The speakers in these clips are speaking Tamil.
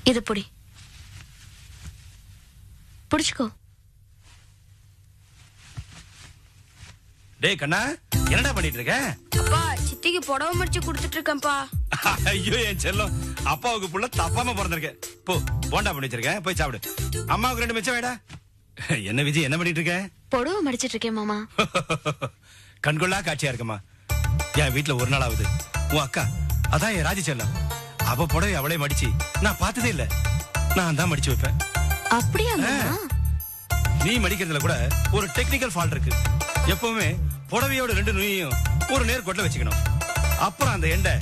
இது புடி, புடிச்சுக்கோ. டேய் கண்ணா, என்னடா பண்ணிட்டு இருக்க? அப்பா, சித்திக்கு புடவை மடிச்சு கொடுத்துட்டு இருக்கேன்ப்பா. ஐயோ என் செல்லம், அப்பாவுக்கு புள்ள தப்பாம பிறந்திருக்க. போ, போண்டா பண்ணி வச்சிருக்கேன், போய் சாப்பிடு. அம்மாவுக்கு 2 மிச்சம் வேடா. என்ன விஜய், என்ன பண்ணிட்டு இருக்க? புடவை மடிச்சிட்டு இருக்கேன் மாமா. கண்கொள்ளா காட்சியா இருக்கமா. என் வீட்டுல ஒரு நாள் ஆகுது உன் அக்கா, அதான் என் ராஜி செல்லம், அவ புடவை அவளே மடிச்சு நான் பார்த்ததே இல்ல. நான் தான் மடிச்சு வைப்பேன். அப்படியா மாமா? நீ மடிக்கிறதுல கூட ஒரு டெக்னிக்கல் ஃபால்ட் இருக்கு. எப்பவுமே புடவையோட 2 நுனியையும் ஒரு நேர் கொட்டல வச்சுக்கணும். அப்புறம் அந்த எண்டை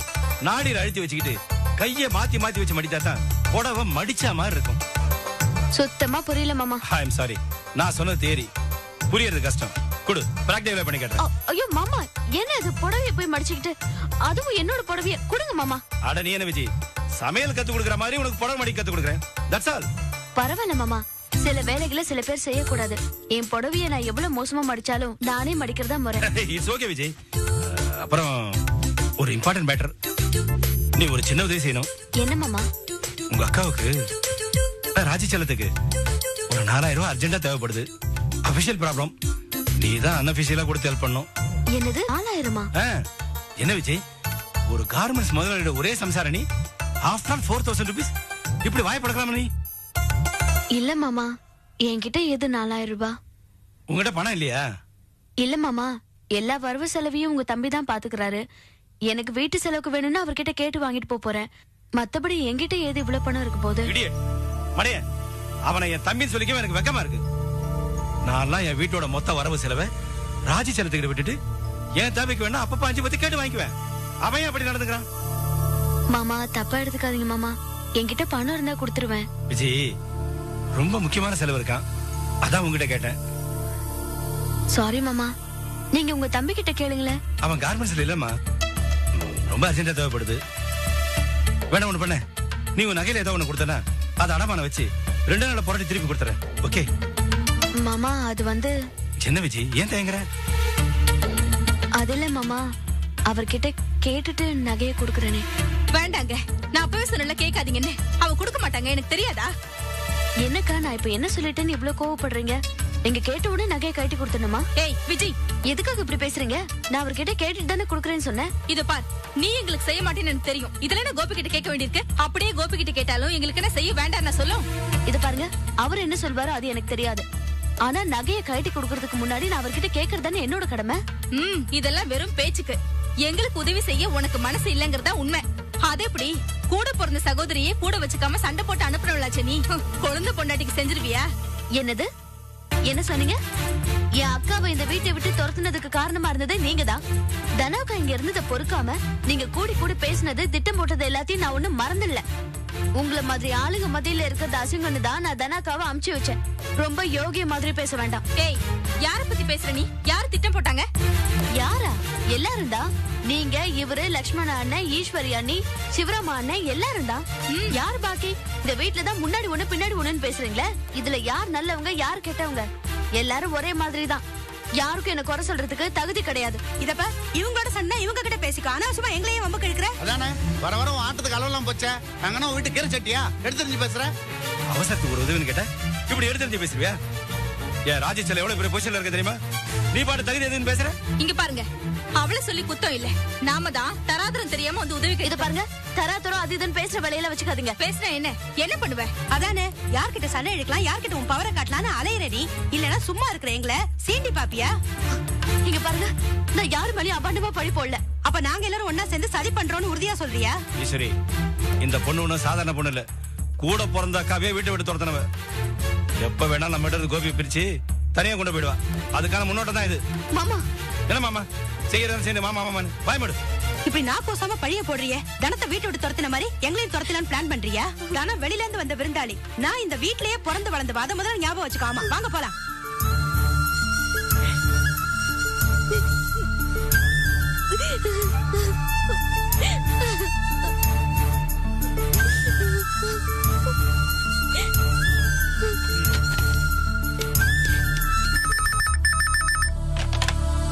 நாடியில் அழுத்தி வச்சுக்கிட்டு கையை மாத்தி மாத்தி வச்சு மடித்தா தான் புடவை மடிச்சா மாதிரி இருக்கும். சுத்தமா புரியல மாமா. ஐ எம் சாரி, நான் சொன்னது தேரி, புரியறது கஷ்டம். குடு, பிராக்டிகலா பண்ணி காட்டுறேன். ஐயோ மாமா, என்ன இது புடவைய போய் மடிச்சுக்கிட்டு, அதுவும் என்னோட புடவைய கொடுங்க மாமா. அட நீ என்ன விஜய், சமையல் கத்து கொடுக்குற மாதிரி உனக்கு புடவை மடிக்க கத்து கொடுக்குறேன். That's all. பரவாயில்ல மாமா, சில வேலைகளை சில பேர் செய்யக்கூடாது. என் புடவைய நான் எவ்வளவு மோசமா மடிச்சாலும் நானே மடிக்கிறதா முறை. It's okay Vijay. அப்புறம் ஒரு இம்பார்ட்டன்ட் மேட்டர், நீ ஒரு சின்ன உதவி செய்யணும். என்ன மாமா? உங்க அக்காவுக்கு ராஜி செல்லத்துக்கு ஒரு 4000 ரூபாய் அர்ஜென்டா தேவைப்படுது. அபிஷியல் ப்ராப்ளம், நீ தான் அன்அபிஷியலா கொடுத்து ஹெல்ப் பண்ணும். என்னது 4000-மா? என்ன விஜய், ஒரு கார்மெண்ட்ஸ் முதலாளியோட ஒரே சம்சார நீ, ஆஃப்டர் ஆல் 4000 rupees இப்படி வாய் படக்கலாமா நீ? இல்ல மாமா, என்கிட்ட எது 4000 ரூபாய்? உங்ககிட்ட பணம் இல்லையா? இல்ல மாமா, எல்லா வரவு செலவையும் உங்க தம்பி தான் பாத்துக்கிறாரு. எனக்கு வீட்டு செலவுக்கு வேணும்னா அவர்கிட்ட கேட்டு வாங்கிட்டு போறேன். மத்தபடி என்கிட்ட ஏது இவ்வளவு பணம் இருக்கு போது? மடைய, அவனை என் தம்பின்னு சொல்லிக்க எனக்கு வெக்கமா இருக்கு. நான்லாம் என் வீட்டோட மொத்த வரவு செலவை ராஜி செலத்துக்கிட்ட விட்டுட்டு என் தம்பிக்கு வேணா அப்பப்ப 5 பத்தி கேட்டு வாங்கிக்குவேன். அவன் அப்படி நடந்துக்கிறான். மாமா, தப்பா எடுத்துக்காதீங்க மாமா, என்கிட்ட பணம் இருந்தா கொடுத்துருவேன். விஜய், ரொம்ப முக்கியமான செலவு இருக்கான், அதான் உங்ககிட்ட கேட்டேன். சாரி மாமா, நீங்க உங்க தம்பி கிட்ட கேளுங்களேன். அவன் கார்மெண்ட்ஸ்ல இல்லம்மா, ரொம்ப அர்ஜென்டா தேவைப்படுது. வேணா ஒண்ணு பண்ண, நீ உன் நகையில ஏதோ ஒண்ணு கொடுத்தனா அதை அடமான வச்சு 2 நாள்ல புரட்டி திருப்பி கொடுத்துறேன். ஓகே மாமா, அது வந்து சின்ன விஜய், ஏன் தயங்குற? அது இல்ல மாமா, அவர்கிட்ட கேட்டுட்டு நகையை கொடுக்கறேனே. வேண்டாங்க, நான் அப்பவே சொன்னல கேட்காதீங்கன்னு. அவ கொடுக்க மாட்டாங்க, எனக்கு தெரியாதா? என்னக்கா, நான் இப்ப என்ன சொல்லிட்டேன்னு இவ்வளவு கோவப்படுறீங்க? நீங்க கேட்ட உடனே நகையை கட்டி கொடுத்தணுமா? ஏய் விஜய், எதுக்காக இப்படி பேசுறீங்க? நான் அவர்கிட்ட கேட்டுட்டு தானே கொடுக்கறேன்னு சொன்னேன். இத பார், நீ எங்களுக்கு செய்ய மாட்டேன்னு எனக்கு தெரியும். இதுல என்ன கோபி கிட்ட கேட்க வேண்டியிருக்கு? அப்படியே கோபி கிட்ட கேட்டாலும் எங்களுக்கு என்ன செய்ய வேண்டாம் நான் சொல்லும். இது பாருங்க, அவர் என்ன சொல்வாரோ அது எனக்கு தெரியாது. ஆனா நகையை கட்டி கொடுக்கறதுக்கு முன்னாடி நான் அவர்கிட்ட கேக்குறதுன்னு என்னோட கடமை. இதெல்லாம் வெறும் பேச்சுக்கு. எங்களுக்கு உதவி செய்ய உனக்கு மனசு இல்லங்கறதா உண்மை. அது எப்படி? கூட பிறந்த சகோதரியே கூட வச்சுக்காம சண்டை போட்டு அனுப்புறவளாச்சே நீ. குழந்தை பொண்டாட்டிக்கு செஞ்சிருவியா? என்னது? என்ன சொன்னீங்க? என் அக்காவை இந்த வீட்டை விட்டு துரத்துனதுக்கு காரணமா இருந்தது நீங்க தான். தனாக்கா இங்க இருந்ததை பொறுக்காம நீங்க கூடி கூடி பேசினது, திட்டம் போட்டது எல்லாத்தையும் நான் ஒண்ணும் மறந்துடல. உங்களை மாதிரி ஆளுங்க மத்தியில இருக்கிறது அசிங்கன்னு தான் நான் தனாக்காவை அமுச்சு வச்சேன். ரொம்ப யோகிய மாதிரி பேச வேண்டாம். ஏய், யார பத்தி பேசுற நீ? யாரு திட்டம் போட்டாங்க? யாரா? எல்லாரும் தான். நீங்க, இவரு, லக்ஷ்மண அண்ணன், ஈஸ்வரி அண்ணி, சிவராமா அண்ணன், எல்லாரும் தான். யார் பாக்கி? இந்த வீட்டுலதான் முன்னாடி ஒண்ணு பின்னாடி ஒண்ணுன்னு பேசுறீங்களே, இதுல யார் நல்லவங்க யார் கெட்டவங்க? எல்லாரும் ஒரே மாதிரி தான். யாருக்கும் என்ன குறை சொல்றதுக்கு தகுதி கிடையாது. இதப்ப இவங்களோட சண்டை இவங்க கிட்ட பேசிக்கோ. அனாவசியமா எங்களையும் வம்ப கழிக்கிற. அதானே வர வர ஆட்டத்துக்கு அளவெல்லாம் போச்சே. நாங்கன்னா வீட்டு கீரை சட்டியா எடுத்துரிஞ்சு பேசுற? அவசரத்துக்கு ஒரு உதவின்னு கேட்ட இப்படி எடுத்துரிஞ்சு பேசுவியா? ஏன் ராஜி செல்ல எவ்வளவு பெரிய பொசிஷன்ல இருக்க தெரியுமா? நீ பாட்டு தகுதி எதுன்னு பேசுற? இங்க பாருங்க, அவளை சொல்லி குத்தம் இல்ல, நாம தான் தராதரம் தெரியாம வந்து உதவி. இது பாருங்க, தராதரம் அது இதுன்னு பேசுற வேலையில வச்சுக்காதீங்க. பேசுற என்ன பண்ணுவ? அதானே, யார்கிட்ட சண்டை எடுக்கலாம், யார்கிட்ட உன் பவரை காட்டலாம்னு அலையிற நீ. இல்லனா சும்மா இருக்கிற எங்களை சீண்டி பாப்பியா? இங்க பாருங்க, நான் யாரு மேலயும் அபாண்டமா பழி போடல. அப்ப நாங்க எல்லாரும் ஒன்னா சேர்ந்து சதி பண்றோம்னு உறுதியா சொல்றியா? ஈஸ்வரி, இந்த பொண்ணு ஒண்ணும் சாதாரண பொண்ணு இல்ல. கூட பிறந்த அக்காவே வீட்டை விட்டு துரத்தனவ. எப்ப வேணா நம்ம கிட்ட கோபியை பிரிச்சு தனியா கொண்டு போயிடுவா. அதுக்கான முன்னோட்டம் தான் இது. மாமா, என்ன மாமா செய்யறதா சேர்ந்து மாமா மாமான்னு வாய்மடு. இப்படி நான் கோசாம பழிய போடுறிய. தனத்தை வீட்டை விட்டு துரத்தின மாதிரி எங்களையும் துரத்தலான்னு பிளான் பண்றியா? தனம் வெளியில இருந்து வந்த விருந்தாளி. நான் இந்த வீட்லயே பிறந்து வளர்ந்து அத முதல்ல ஞாபகம் வச்சுக்காமா. வாங்க போலாம்.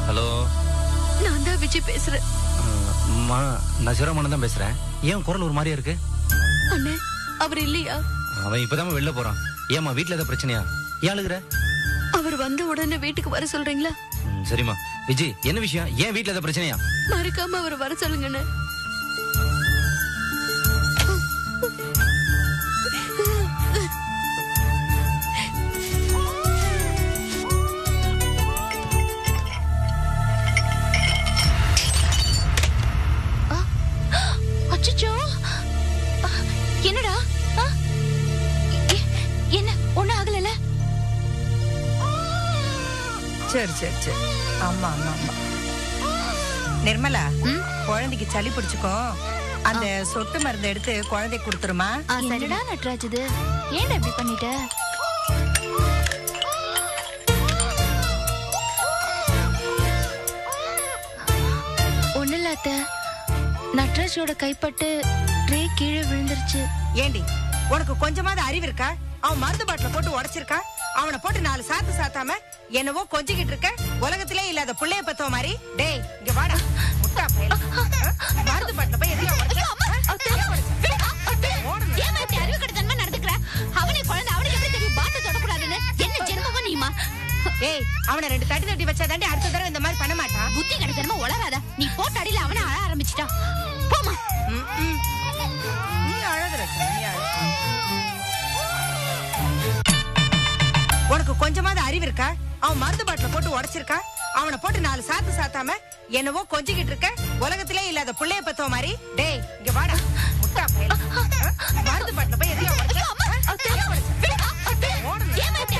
ஹலோ, நான் தான் விஜய் பேசுறேன். நான் சிவராமன் தான் பேசுறேன். ஏன் குரல் ஒரு மாதிரியா இருக்கு? அண்ணே, அவர் இல்லையா? அவன் இப்பதான் வெளில போறான். ஏமா வீட்டுல ஏதாவது பிரச்சனையா? ஏன் அழுகுற? அவர் வந்த உடனே வீட்டுக்கு வர சொல்றீங்களா? சரிம்மா. விஜய், என்ன விஷயம்? ஏன் வீட்டுல ஏதாவது பிரச்சனையா? மறக்காம அவர் வர சொல்லுங்கண்ணே. அச்சச்சோ, என்னடா? என்ன ஒண்ணும் ஆகல? சரி சரி சரி. ஆமா ஆமா ஆமா. நிர்மலா, குழந்தைக்கு சளி பிடிச்சுக்கோ. அந்த சொட்டு மருந்து எடுத்து குழந்தை கொடுத்துருமா. சரிடா நட்ராஜ், இது ஏன் இப்படி பண்ணிட்ட? ஒண்ணு இல்ல அத்தை, நட்ராஜோட கைப்பட்டு ட்ரே கீழே விழுந்துருச்சு. ஏண்டி, உனக்கு கொஞ்சமாவது அறிவு இருக்கா? அவன் மருந்து பாட்டில போட்டு உடைச்சிருக்கா. அவனை போட்டு 4 சாத்து சாத்தாம என்னவோ கொஞ்சிக்கிட்டு இருக்க. உலகத்திலே இல்லாத புள்ளைய பத்தோ மாதிரி. டேய், இங்க வாடா முட்டா பையல. மருந்து பாட்டில போய் எதுக்கு உடைச்ச? அறிவு கட்டத்தனமா நடந்துக்கிற. அவனே குழந்தை, அவனுக்கு எப்படி தெரியும் பாட்டு தொடக்கூடாதுன்னு? என்ன ஜென்மமா நீமா? ஏய், அவனை 2 தட்டி தட்டி வச்சா தாண்டி அடுத்த தடவை இந்த மாதிரி பண்ண மாட்டான். புத்தி கட்டத்தனமா உளராத. நீ போட்ட அடியில அவனை அழ ஆரம்பிச்சிட்டான். போமா. நீ அழகுற, நீ அழகு. உனக்கு கொஞ்சமாவது அறிவு இருக்கா? அவன் மருந்து பாட்டில போட்டு உடைச்சிருக்கா. அவனை போட்டு 4 சாத்து சாத்தாம என்னவோ கொஞ்சிக்கிட்டு இருக்க. உலகத்திலே இல்லாத புள்ளைய பத்தோ மாதிரி. டேய், இங்க வாடா முட்டா பையல. மருந்து பாட்டில போய் எதுக்கு உடைச்ச?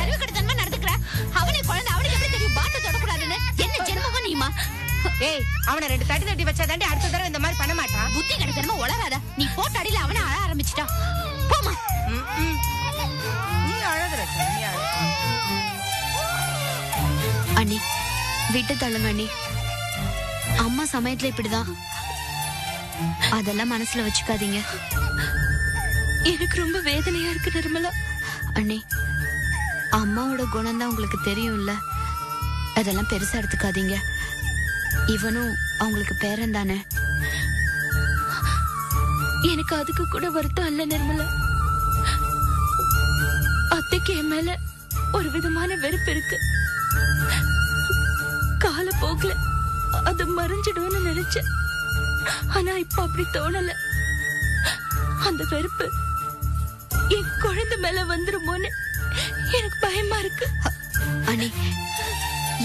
அறிவு கட்டத்தனமா நடந்துக்கிற. அவனே குழந்தை, அவனுக்கு எப்படி தெரியும் பாட்டு தொடக்கூடாதுன்னு? என்ன ஜென்மமா நீமா? ஏய், அவனை 2 தட்டி தட்டி வச்சா தாண்டி அடுத்த தடவை இந்த மாதிரி பண்ண மாட்டான். புத்தி கட்டத்தனமா உளராத. நீ போட்ட அடியில அவனை அழ ஆரம்பிச்சிட்டான். போமா. நீ அழகுற, நீ அழகு. அண்ணி, விட்டு தள்ளுங்க அண்ணி. அம்மா சமயத்துல இப்படிதான். அதெல்லாம் மனசுல வச்சுக்காதீங்க. எனக்கு ரொம்ப வேதனையா இருக்கு நிர்மலா. அண்ணி, அம்மாவோட குணம் தான் உங்களுக்கு தெரியும்ல. அதெல்லாம் பெருசா எடுத்துக்காதீங்க. இவனும் அவங்களுக்கு பேரன் தானே. எனக்கு அதுக்கு கூட வருத்தம் இல்ல நிர்மலா. அத்தைக்கு என் மேல ஒரு விதமான வெறுப்பு இருக்கு. காலப்போக்குல அது மறைஞ்சிடும்னு நினைச்சேன். ஆனா இப்ப அப்படி தோணல. அந்த வெறுப்பு என் குழந்தை மேல வந்துருமோன்னு எனக்கு பயமா இருக்கு. அண்ணி,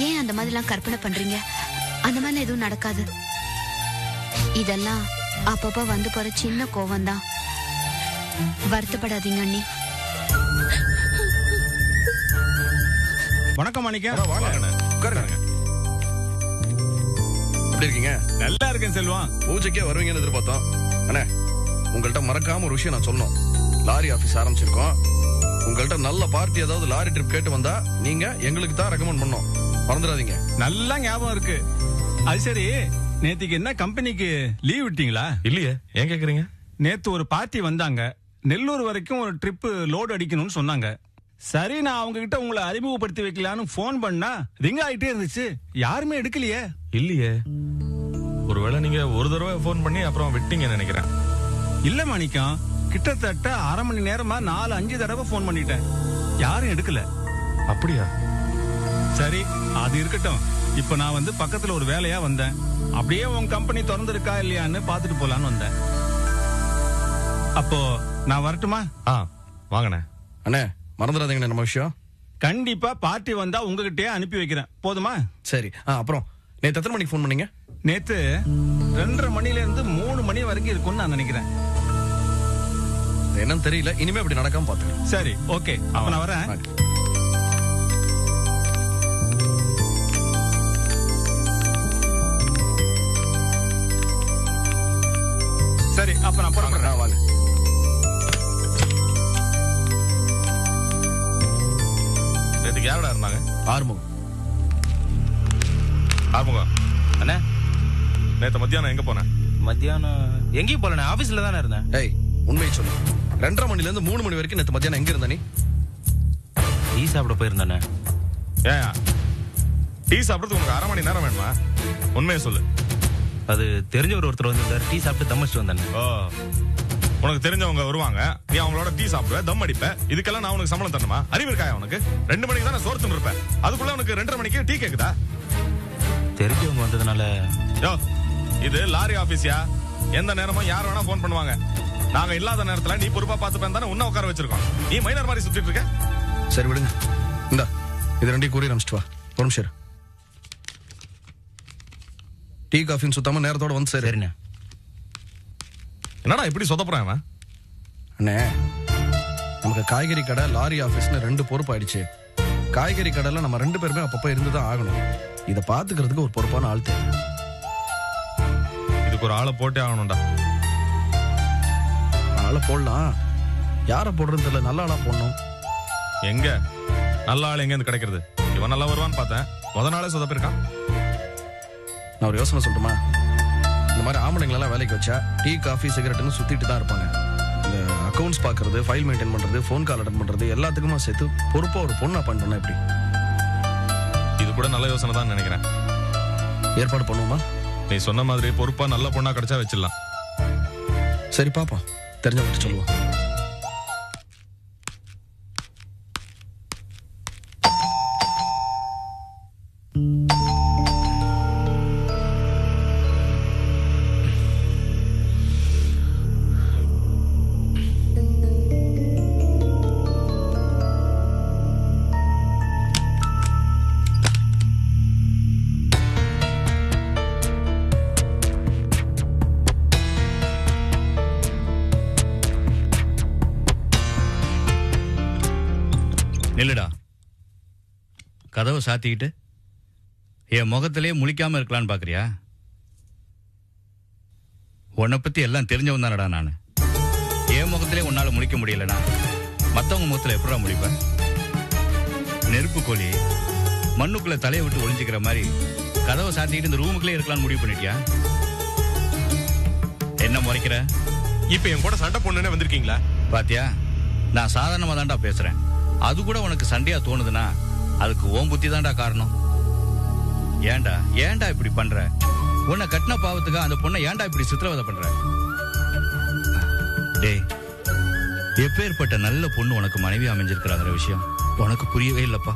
ஏன் அந்த மாதிரி எல்லாம் கற்பனை பண்றீங்க? அந்த மாதிரி எதுவும் நடக்காது. இதெல்லாம் அப்பப்ப வந்து போற சின்ன கோவம் தான். வருத்தப்படாதீங்க அண்ணி. வணக்கம் மாணிக்கம். உட்காருங்க. எப்படி இருக்கீங்க? நல்லா இருக்கேன் செல்வம். பூஜைக்கே வருவீங்கன்னு எதிர்பார்த்தோம். அண்ணே, உங்கள்கிட்ட மறக்காம ஒரு விஷயம் நான் சொல்லணும். லாரி ஆபீஸ் ஆரம்பிச்சிருக்கோம். உங்கள்கிட்ட நல்ல பார்ட்டி ஏதாவது லாரி ட்ரிப் கேட்டு வந்தா நீங்க எங்களுக்கு தான் ரெக்கமெண்ட் பண்ணோம். மறந்துடாதீங்க. நல்லா ஞாபகம் இருக்கு. அது சரி, நேத்திக்கு என்ன கம்பெனிக்கு லீவ் விட்டீங்களா? இல்லையே, ஏன் கேக்குறீங்க? நேத்து ஒரு பார்ட்டி வந்தாங்க. நெல்லூர் வரைக்கும் ஒரு ட்ரிப் லோடு அடிக்கணும்னு சொன்னாங்க. சரி, நான் அவங்க கிட்ட உங்களை அறிமுகப்படுத்தி வைக்கலான்னு போன் பண்ணா ரிங் ஆயிட்டே இருந்துச்சு. யாருமே எடுக்கலையே. இல்லையே, ஒருவேளை நீங்க ஒரு தடவை போன் பண்ணி அப்புறம் விட்டீங்கன்னு நினைக்கிறேன். இல்ல மாணிக்கம், கிட்டத்தட்ட அரை மணி நேரமா 4-5 தடவை போன் பண்ணிட்டேன். யாரும் எடுக்கல. அப்படியா? சரி, அது இருக்கட்டும். இப்ப நான் வந்து பக்கத்துல ஒரு வேலையா வந்தேன். அப்படியே உன் கம்பெனி திறந்திருக்கா இல்லையான்னு பாத்துட்டு போலான்னு வந்தேன். அப்போ நான் வரட்டுமா? வாங்கண்ணே. அண்ணே, மறந்துடாதீங்கண்ணே நம்ம விஷயம். கண்டிப்பா பார்ட்டி வந்தா உங்ககிட்டயே அனுப்பி வைக்கிறேன். போதுமா? சரி. அப்புறம் நேத்து எத்தனை மணிக்கு போன் பண்ணீங்க? நேத்து 2:30 மணில இருந்து 3 மணி வரைக்கும் இருக்கும்னு நான் நினைக்கிறேன். என்னன்னு தெரியல. இனிமே அப்படி நடக்காம பாத்துக்கிறேன். சரி, ஓகே. அப்ப நான் வரேன். சரி, அப்ப நான் புறப்படுறேன். வாங்க. நேற்றுக்கு யாரடா இருந்தாங்க? ஆறுமுகம். ஆறுமுகம் அண்ணே, நேத்து மத்தியானம் எங்க போன? மத்தியானம் எங்கேயும் போல, ஆபீஸ்ல தானே இருந்தேன். ஏய், உண்மையை சொல்லு. 2:30 மணில இருந்து 3 மணி வரைக்கும் நேத்து மத்தியானம் எங்க இருந்த நீ? டீ சாப்பிட போயிருந்தானே. ஏன் டீ சாப்பிடுறதுக்கு உனக்கு அரை மணி நேரம் வேணுமா? உண்மையை சொல்லு. அது தெரிஞ்சவர் ஒருத்தர் வந்திருந்தாரு. டீ சாப்பிட்டு தம்பிச்சுட்டு வந்தானே. ஓ, உனக்கு தெரிஞ்சவங்க வருவாங்க, நீ அவங்களோட டீ சாப்பிடுவ, தம் அடிப்ப. இதுக்கெல்லாம் நான் உனக்கு சம்பளம் தரணுமா? அறிவு இருக்காயா உனக்கு? 2 மணிக்கு தான் நான் சோறு தின்னுருப்பேன். அதுக்குள்ள உனக்கு 2:30 மணிக்கு டீ கேக்குதா? தெரிஞ்சவங்க வந்ததுனால. யோ, இது லாரி ஆபீஸ்யா. எந்த நேரமும் யார் வேணா போன் பண்ணுவாங்க. நாங்க இல்லாத நேரத்துல நீ பொறுப்பா பாத்துப்பேன் தானே உன்ன உட்கார வச்சிருக்கோம். நீ மைனர் மாதிரி சுத்திட்டு இருக்க. சரி விடுங்க, இந்தா இது 2 கூறிய அனுப்பிச்சிட்டு வா. ஒரு நிமிஷம் இரு. டீ காஃபின்னு சுத்தாம நேரத்தோட வந்து சரி. சரிண்ணே. என்னடா இப்படி சொதப்புறான் அவன்? அண்ணே, நமக்கு காய்கறி கடை, லாரி ஆபீஸ்னு 2 பொறுப்பு ஆயிடுச்சு. காய்கறி கடையில நம்ம 2 பேருமே அப்பப்ப இருந்துதான் ஆகணும். இதை பாத்துக்கிறதுக்கு ஒரு பொறுப்பான ஆள் தேவை. இதுக்கு ஒரு ஆளை போட்டே ஆகணும்டா. ஆளை போடலாம், யாரை போடுறது தெரியல. நல்ல ஆளா போடணும். எங்க நல்ல ஆள் எங்க இருந்து கிடைக்கிறது? இவன் நல்லா வருவான்னு பார்த்தேன், முத நாளே சொதப்பிருக்கான். நான் ஒரு யோசனை சொல்லட்டுமா? இந்த மாதிரி ஆம்பளைங்களெல்லாம் வேலைக்கு வச்சா டீ காஃபி சிகரெட்னு சுத்திட்டு தான் இருப்பாங்க. இந்த அக்கௌண்ட்ஸ் பாக்குறது, ஃபைல் மெயின்டைன் பண்றது, ஃபோன் கால் அட்டன் பண்றது எல்லாத்துக்குமா சேர்த்து பொறுப்பா ஒரு பொண்ணு அப்பாயிண்ட் பண்ணா எப்படி? இது கூட நல்ல யோசனை தான் நினைக்கிறேன். ஏற்பாடு பண்ணுவோமா? நீ சொன்ன மாதிரி பொறுப்பா நல்ல பொண்ணா கிடைச்சா வச்சிடலாம். சரி பாப்போம், தெரிஞ்சவங்க சொல்லுவோம். நில்லுடா. கதவை சாத்திக்கிட்டு என் முகத்திலே முழிக்காம இருக்கலான்னு பாக்குறியா? உன்னை பத்தி எல்லாம் தெரிஞ்சவன் தானடா நான். என் முகத்திலே உன்னால முழிக்க முடியலனா மத்தவங்க முகத்துல எப்படா முழிப்ப? நெருப்பு கோழி மண்ணுக்குள்ள தலையை விட்டு ஒளிஞ்சுக்கிற மாதிரி கதவை சாத்திக்கிட்டு இந்த ரூமுக்குள்ளே இருக்கலாம்னு முடிவு பண்ணிட்டியா? என்ன முறைக்கிற? இப்ப என் கூட சண்டை பொண்ணுன்னு வந்திருக்கீங்களா? பாத்தியா, நான் சாதாரணமா தான்டா பேசுறேன். அது கூட உனக்கு சண்டையா தோணுதுன்னா அதுக்கு ஓம் புத்தி தான்டா காரணம். ஏன்டா இப்படி பண்ற? உன்னை கட்டின பாவத்துக்கு அந்த பொண்ணை ஏன்டா இப்படி சித்திரவதை பண்ற? டேய், எப்பேற்பட்ட நல்ல பொண்ணு உனக்கு மனைவி அமைஞ்சிருக்கிறாங்கிற விஷயம் உனக்கு புரியவே இல்லப்பா.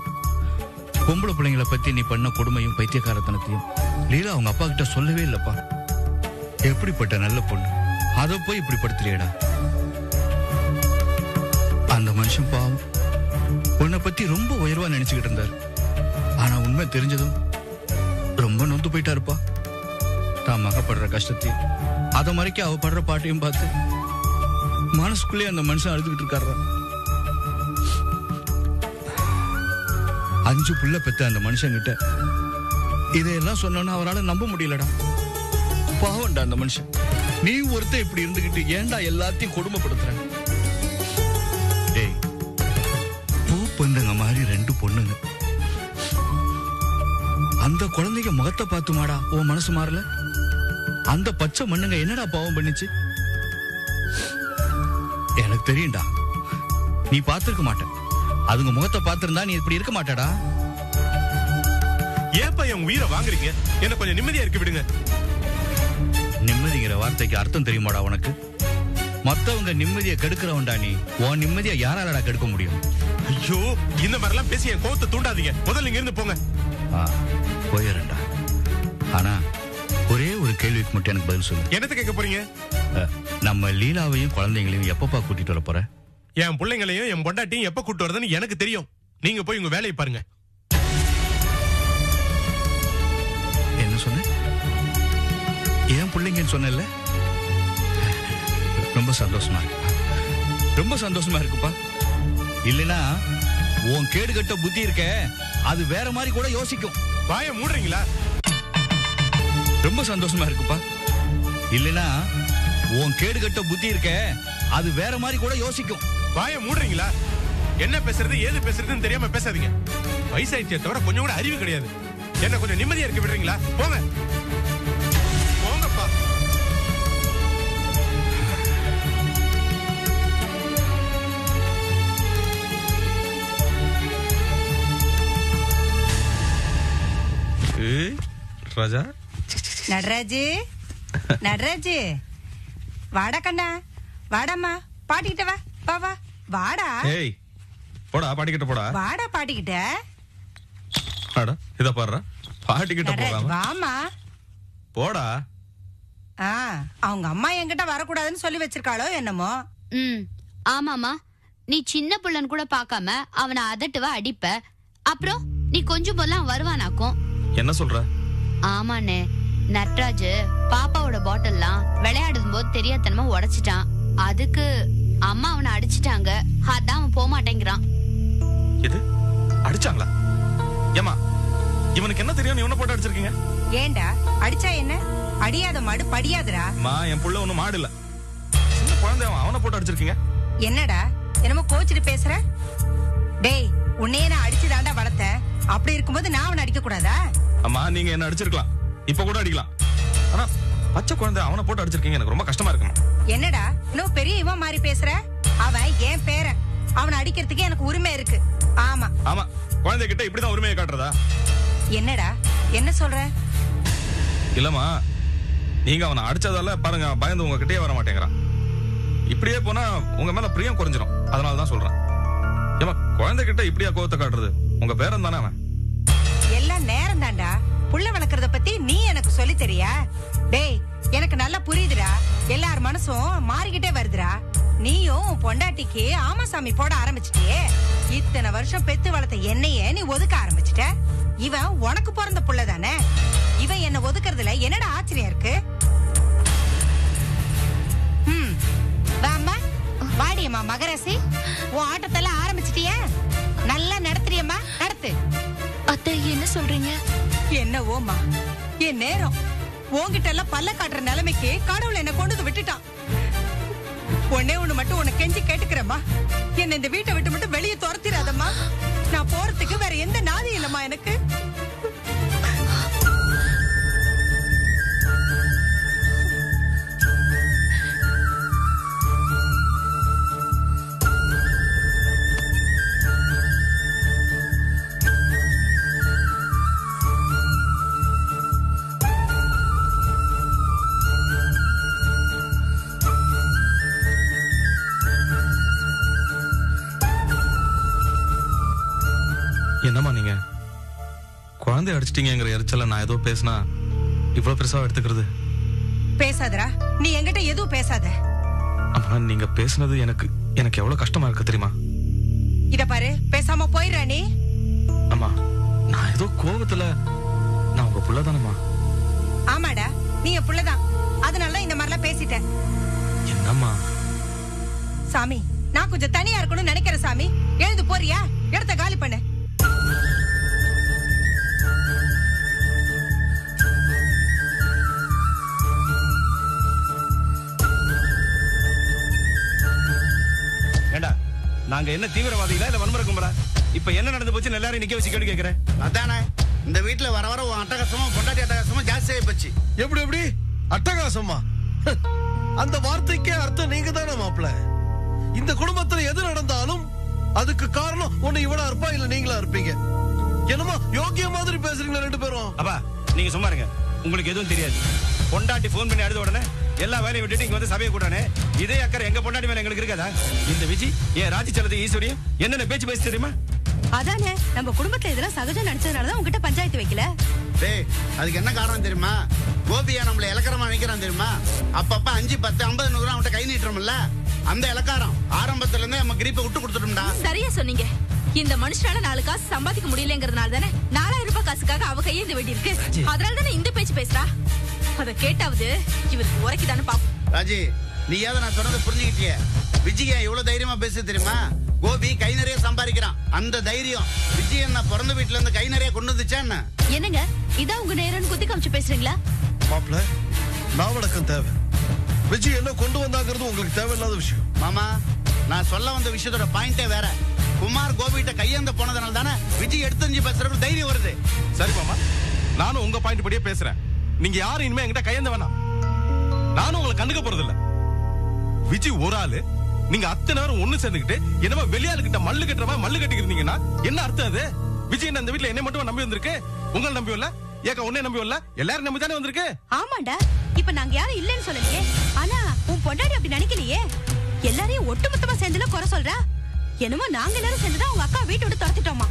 பொம்பளை பிள்ளைங்களை பத்தி நீ பண்ண கொடுமையும் பைத்தியக்காரத்தனத்தையும் லீலா அவங்க அப்பா கிட்ட சொல்லவே இல்லப்பா. எப்படிப்பட்ட நல்ல பொண்ணு, அதை போய் இப்படி படுத்துறியடா. அந்த மனுஷன் பாவம் உன்னை பத்தி ரொம்ப உயர்வா நினைச்சுக்கிட்டு இருந்தாரு. ஆனா உண்மை தெரிஞ்சதும் ரொம்ப நொந்து போயிட்டாருப்பா. தான் மகப்படுற கஷ்டத்தையும் அதை மறைக்க அவ படுற பாட்டையும் பார்த்து மனசுக்குள்ளே அந்த மனுஷன் அழுதுகிட்டு இருக்காரு. 5 புள்ள பெத்த அந்த மனுஷங்கிட்ட இதையெல்லாம் சொன்னோன்னா அவரால் நம்ப முடியலடா. பாவம்டா அந்த மனுஷன். நீ ஒருத்தன் இப்படி இருந்துகிட்டு ஏன்டா எல்லாத்தையும் கொடுமைப்படுத்துற? டேய், பூப்பந்தங்க மாதிரி 2 பொண்ணுங்க. அந்த குழந்தைங்க முகத்தை பார்த்துமாடா உன் மனசு மாறல? அந்த பச்சை மண்ணுங்க என்னடா பாவம் பண்ணுச்சு? எனக்கு தெரியும்டா, நீ பார்த்திருக்க மாட்ட. அதுங்க முகத்தை பார்த்திருந்தா நீ இப்படி இருக்க மாட்டடா. ஏப்பா என் உயிரை வாங்குறீங்க? என்ன கொஞ்சம் நிம்மதியா இருக்க விடுங்க. நிம்மதிங்கிற வார்த்தைக்கு அர்த்தம் தெரியுமாடா உனக்கு? மத்தவங்க நிம்மதியை கெடுக்கிறவன்டா நீ. உன் நிம்மதியை யாராலடா கெடுக்க முடியும்? ஐயோ, இந்த மாதிரி எல்லாம் பேசி என் கோவத்தை தூண்டாதீங்க. முதல்ல இங்க இருந்து போங்க. போயிரண்டா. ஆனா ஒரே ஒரு கேள்விக்கு மட்டும் எனக்கு பதில் சொல்லு. என்னத்தை கேட்க போறீங்க? நம்ம லீலாவையும் குழந்தைங்களையும் எப்பப்பா கூட்டிட்டு வர போற? என் பிள்ளைங்களையும் என் பொண்டாட்டியும் எப்ப கூட்டு வரதுன்னு எனக்கு தெரியும். நீங்க போய் உங்க வேலையை பாருங்க. என்ன சொன்ன? என் பிள்ளைங்கன்னு சொன்னல? ரொம்ப சந்தோஷமா இருக்கு. ரொம்ப சந்தோஷமா இருக்குப்பா. இல்லனா உன் கேடுகட்ட புத்தி இருக்க, அது வேற மாதிரி கூட யோசிக்கும். வாயை மூடுறீங்களா? ரொம்ப சந்தோஷமா இருக்குப்பா. இல்லனா உன் கேடுகட்ட புத்தி இருக்க, அது வேற மாதிரி கூட யோசிக்கும். வாயை மூடுறீங்களா? என்ன பேசுறது ஏது பேசுறதுன்னு தெரியாம பேசாதீங்க. வயசாயிச்சே தவிர கொஞ்சம் கூட அறிவு கிடையாது. என்ன கொஞ்சம் நிம்மதியா இருக்க விடுறீங்களா? போங்க போங்கப்பா. ராஜா, நடராஜு, நடராஜு, வாடா கண்ணா, வாடாம்மா பாட்டிக்கிட்ட வா வா வா வாடா ஏய் போடா பாட்டிக்கிட்ட போடா. வாடா பாட்டிக்கிட்ட. அட இத பாருடா பாட்டிக்கிட்ட போகாம வாமா போடா. அவங்க அம்மா என்கிட்ட வரக்கூடாதுன்னு சொல்லி வச்சிருக்காளோ என்னமோ. ஆமாமா, நீ சின்ன புள்ளன்னு கூட பாக்காம அவனை அதட்டுவ அடிப்ப. அப்புறம் நீ கொஞ்சம் போலாம் வருவானாக்கும். என்ன சொல்ற? ஆமாண்ணே, நட்ராஜ் பாப்பாவோட பாட்டில்லாம் விளையாடும் போது தெரியாதனமா உடைச்சிட்டான். அதுக்கு அம்மா அவனை அடிச்சிட்டாங்க. அதான் அவன் போக மாட்டேங்கிறான். எது அடிச்சாங்களா? ஏமா இவனுக்கு என்ன தெரியும்? நீ உன்ன போட்டு அடிச்சிருக்கீங்க? ஏண்டா அடிச்சா என்ன? அடியாத மாடு படியாதுடா. மா என் புள்ள ஒண்ணும் மாடு இல்ல, சின்ன குழந்தை. அவனை போட்டு அடிச்சிருக்கீங்க? என்னடா என்னமோ கோச்சிட்டு பேசுற? டேய் உன்னையே நான் அடிச்சுதாண்டா வளர்த்தேன். அப்படி இருக்கும்போது நான் அவனை அடிக்க கூடாதா? அம்மா நீங்க என்ன அடிச்சிருக்கலாம், இப்ப கூட அடிக்கலாம். ஆனா பச்சை குழந்தை அவனை போட்டு அடிச்சிருக்கீங்க, எனக்கு ரொம்ப கஷ்டமா இருக்குமா. என்னடா இன்னும் பெரிய இவன் மாதிரி பேசுற? அவன் என் பேரன், அவனை அடிக்கிறதுக்கு எனக்கு உரிமை இருக்கு. ஆமா ஆமா, குழந்தை கிட்ட இப்படிதான் உரிமையை காட்டுறதா? என்னடா என்ன சொல்ற? இல்லம்மா, நீங்க அவனை அடிச்சதால பாருங்க பயந்து உங்ககிட்டயே வர மாட்டேங்கிறான். இப்படியே போனா உங்க மேல பிரியம் குறைஞ்சிரும். அதனாலதான் சொல்றேன். ஏமா குழந்தை கிட்ட இப்படியா கோவத்தை காட்டுறது? உங்க பேரன் தானே அவன். எல்லாம் நேரம் தாண்டா. புள்ள வளர்க்கறத பத்தி நீ எனக்கு சொல்லி தெரியா? டேய் எனக்கு நல்லா புரியுதுடா. எல்லார் மனசும் மாறிக்கிட்டே வருதுடா. நீயும் பொண்டாட்டிக்கு ஆமாசாமி போட ஆரம்பிச்சிட்டியே. இத்தனை வருஷம் பெத்து வளர்த்த என்னையே நீ ஒதுக்க ஆரம்பிச்சிட்ட. இவன் உனக்கு பிறந்த புள்ள தானே. இவன் என்ன ஒதுக்குறதுல என்னடா ஆச்சரியம் இருக்கு? வாம்மா வாடியம்மா மகராசி, உன் ஆட்டத்தெல்லாம் ஆரம்பிச்சிட்டிய. நல்லா நடத்துறியம்மா, நடத்து. அத்தை என்ன சொல்றீங்க? என்னவோமா என் நேரம் உன்கிட்ட எல்லாம் பல்ல காட்டுற நிலைமைக்கு கடவுள் என்ன கொண்டு வந்து விட்டுட்டான். ஒன்னே ஒண்ணு மட்டும் உனக்கு கெஞ்சி கேட்டுக்கிறேம்மா, என்ன இந்த வீட்டை விட்டு மட்டும் வெளியே துரத்திராதம்மா. நான் போறதுக்கு வேற எந்த நாதி இல்லம்மா எனக்கு. என்னம்மா நீங்க குழந்தை அடிச்சிட்டீங்கிற எரிச்சல நான் ஏதோ பேசினா இவ்வளவு பெருசா எடுத்துக்கிறது? பேசாதடா, நீ என்கிட்ட எதுவும் பேசாத. அம்மா நீங்க பேசுனது எனக்கு எவ்வளவு கஷ்டமா இருக்கு தெரியுமா? இத பாரு, பேசாம போயிடுற நீ. அம்மா நான் ஏதோ கோவத்துல, நான் உங்க புள்ளதானம்மா. ஆமாடா நீ என் புள்ளதான், அதனாலதான் இந்த மாதிரிலாம் பேசிட்டேன். என்னம்மா? சாமி நான் கொஞ்சம் தனியா இருக்கணும்னு நினைக்கிறேன் சாமி. எழுந்து போறியா? இடத்த காலி பண்ணு. ஏண்டா நாங்க என்ன தீவிரவாதிகளா இல்ல வன்முறை கும்பலா? இப்ப என்ன நடந்து போச்சு எல்லாரும் நிக்க வச்சு கேள்வி கேக்குறேன். அதானே இந்த வீட்டுல வர வர உன் அட்டகாசமும் பொண்டாட்டி அட்டகாசமும் ஜாஸ்தி ஆகி போச்சு. எப்படி அட்டகாசமா? அந்த வார்த்தைக்கே அர்த்தம் நீங்க தானே மாப்பிள்ள. இந்த குடும்பத்துல எது நடந்தாலும் அதுக்கு காரணம் ஒண்ணு இவனா இருப்பா இல்ல நீங்களா இருப்பீங்க. என்னமோ யோகிய மாதிரி பேசுறீங்களா ரெண்டு பேரும்? அப்பா நீங்க சும்மா இருங்க, உங்களுக்கு எதுவும் தெரியாது. பொண்டாட்டி போன் பண்ணி அழுத உடனே எல்லா வேலையும் விட்டுட்டு இங்க வந்து சபையை கூட்டானே. இதே அக்கறை எங்க பொண்டாட்டி மேல எங்களுக்கு இருக்காதா? இந்த விஜி ஏன் ராஜி சலத்தை ஈஸ்வரியும் என்னென்ன பேச்சு பேசி தெரியுமா? அதானே நம்ம குடும்பத்துல இதெல்லாம் சகஜம் நினைச்சதுனாலதான் உங்ககிட்ட பஞ்சாயத்து வைக்கல. டேய் அதுக்கு என்ன காரணம் தெரியுமா? கோபியா நம்மள இலக்கரமா நினைக்கிறான் தெரியுமா? அப்பப்ப 5, 10, 50, 100 அவன்கிட்ட கை நீட்டுறோம்ல, அந்த இலக்காரம் ஆரம்பத்துல இருந்தே நம்ம கிரீப்பை விட்டு கொடுத்துட்டோம்டா. சரியா சொன்னீங்க. இந்த மனுஷனால 4 காசு சம்பாதிக்க முடியலங்கிறதுனால தானே 4000 ரூபாய் காசுக்காக அவ கையேந்த வேண்டி இருக்கு. அதனால தானே இந்த பேச்சு பேசுறா. அத கேட்டாவது இவருக்கு உரைக்குதானே பாப்போம். ராஜி நீயாவது நான் சொன்னதை புரிஞ்சுக்கிட்டிய. விஜயா எவ்வளவு தைரியமா பேச தெரியுமா? கோபி கை நிறைய சம்பாதிக்கிறான், அந்த தைரியம் விஜய் என்ன பிறந்த வீட்டுல இருந்து கை நிறைய கொண்டு வந்துச்சா என்ன? என்னங்க இதான் உங்க நேரம்னு குத்தி காமிச்சு பேசுறீங்களா? மாப்பிள்ள நாவடக்கம் தேவை. விஜய் என்ன கொண்டு வந்தாங்கிறது உங்களுக்கு தேவையில்லாத விஷயம். மாமா நான் சொல்ல வந்த விஷயத்தோட பாயிண்டே வேற. குமார் கோபிகிட்ட கையேந்த போனதுனால தானே விஜய் எடுத்து பேசுறதுக்கு தைரியம் வருது. சரி மாமா, நானும் உங்க பாயிண்ட் படியே பேசுறேன். நீங்க யாரும் இனிமே என்கிட்ட கையேந்த வேணாம். நானும் உங்களை கண்டுக்க போறது இல்ல. விஜய் ஒரு ஆளு, நீங்க அத்தனை நேரம் ஒண்ணு சேர்ந்துக்கிட்டு என்னமா வெளியாளு கிட்ட மல்லு கட்டுறவா மல்லு கட்டிக்கிறீங்கன்னா என்ன அர்த்தம் அது? விஜய் இந்த வீட்டுல என்ன மட்டும் நம்பி வந்திருக்கு, உங்களை நம்பி இல்ல, ஏக்க உன்னை நம்பி இல்ல, எல்லாரும் நம்பி தானே வந்திருக்கு. ஆமாண்டா, இப்ப நாங்க யாரும் இல்லன்னு சொல்லலையே. ஆனா உன் பொண்டாட்டி அப்படி நினைக்கலையே. எல்லாரையும் ஒட்டுமொத்தமா சேர்ந்துல குறை சொல்றா. என்னமோ நாங்க எல்லாரும் சேர்ந்துதான் உங்க அக்கா வீட்டை விட்டு துரத்திட்டோமா.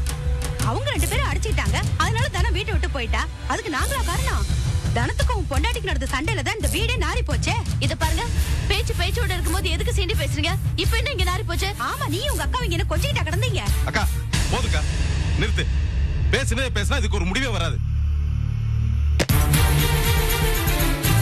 அவங்க 2 பேரும் அடிச்சுக்கிட்டாங்க, அதனால தனம் வீட்டை விட்டு போயிட்டா. அதுக்கு நாங்களா காரணம்? தனத்துக்கும் பொண்டாட்டிக்கு நடந்த சண்டையில தான் இந்த வீடே நாரி போச்சே. இத பாருங்க, பேச்சோட இருக்கும்போது எதுக்கு சீண்டி பேசுறீங்க? இப்ப என்ன இங்க நாரி போச்சு? ஆமா, நீ உங்க அக்கா இங்க என்ன கொஞ்சிக்கிட்டா கிடந்தீங்க. அக்கா போதுக்கா, நிறுத்து. பேசுனா இதுக்கு ஒரு முடிவே வராது.